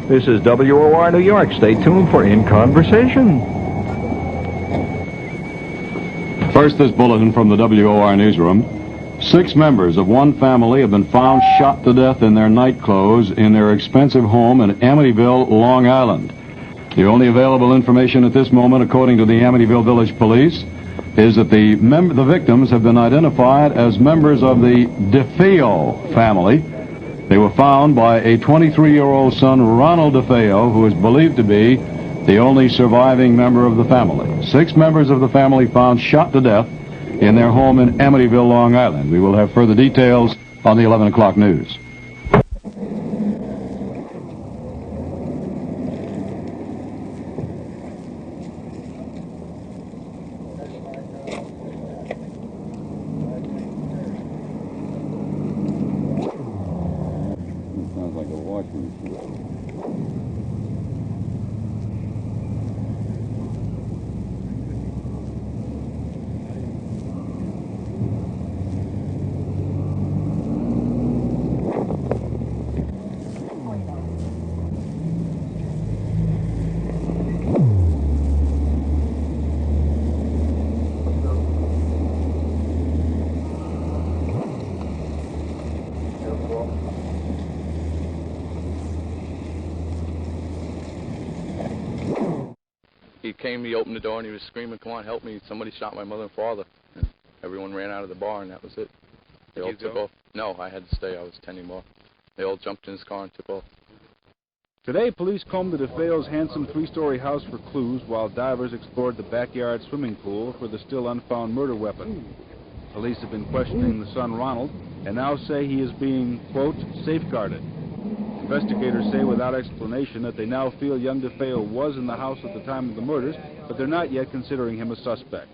This is WOR New York. Stay tuned for In Conversation. First, this bulletin from the WOR newsroom. 6 members of one family have been found shot to death in their night clothes in their expensive home in Amityville, Long Island. The only available information at this moment, according to the Amityville Village Police, is that the victims have been identified as members of the DeFeo family. They were found by a 23-year-old son, Ronald DeFeo, who is believed to be the only surviving member of the family. 6 members of the family found shot to death in their home in Amityville, Long Island. We will have further details on the 11 o'clock news. Sounds like a washing machine. He came, he opened the door, and he was screaming, "Come on, help me, somebody shot my mother and father." And everyone ran out of the bar, and that was it. They all took off. No, I had to stay. I was tending bar. They all jumped in his car and took off. Today, police combed the DeFeo's handsome 3-story house for clues, while divers explored the backyard swimming pool for the still unfound murder weapon. Police have been questioning the son, Ronald, and now say he is being, quote, safeguarded. Investigators say without explanation that they now feel young DeFeo was in the house at the time of the murders, but they're not yet considering him a suspect.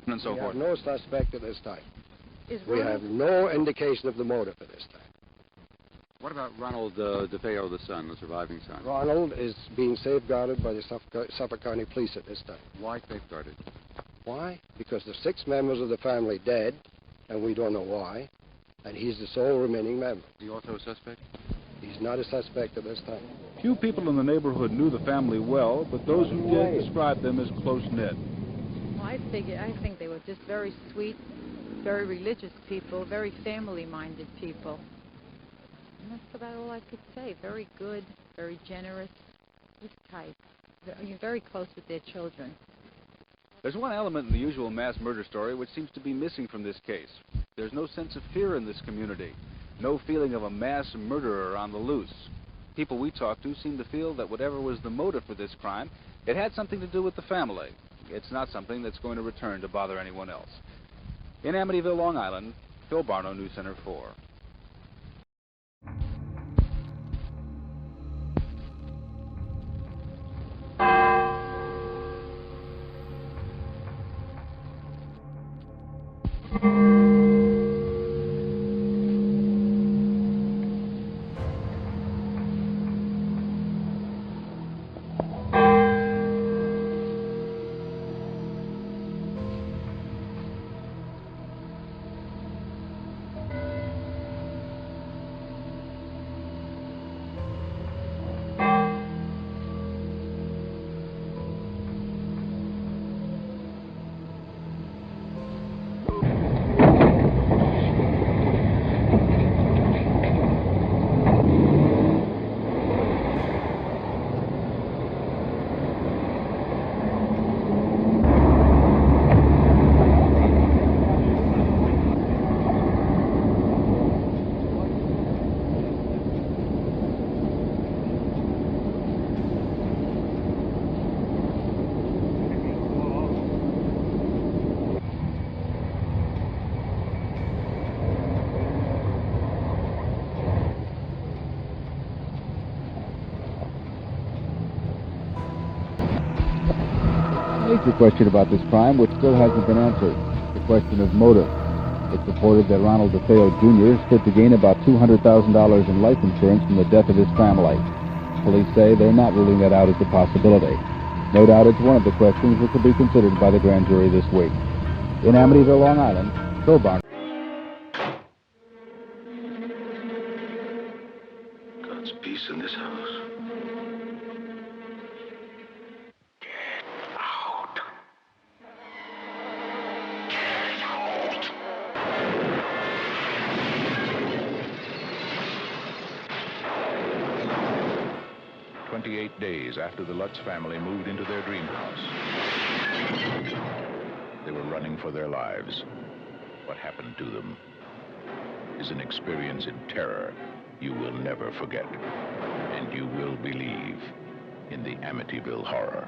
And so forth. We have no suspect at this time. We have no indication of the motive at this time. What about Ronald DeFeo, the son, the surviving son? Ronald is being safeguarded by the Suffolk County Police at this time. Why safeguarded? Why? Because there's 6 members of the family dead, and we don't know why, and he's the sole remaining member. Is he also a suspect? He's not a suspect at this time. Few people in the neighborhood knew the family well, but those who did described them as close-knit. Well, I think they were just very sweet, very religious people, very family-minded people. And that's about all I could say. Very good, very generous, just tight. You're very close with their children. There's one element in the usual mass murder story which seems to be missing from this case. There's no sense of fear in this community. No feeling of a mass murderer on the loose. People we talked to seem to feel that whatever was the motive for this crime, it had something to do with the family. It's not something that's going to return to bother anyone else. In Amityville, Long Island, Phil Barno, News Center 4. Major question about this crime, which still hasn't been answered, the question of motive. It's reported that Ronald DeFeo Jr. stood to gain about $200,000 in life insurance from the death of his family. Police say they're not ruling that out as a possibility. No doubt it's one of the questions which will be considered by the grand jury this week. In Amityville, Long Island, Phil Barno. God's peace in this house. 28 days after the Lutz family moved into their dream house. They were running for their lives. What happened to them is an experience in terror you will never forget, and you will believe in the Amityville Horror.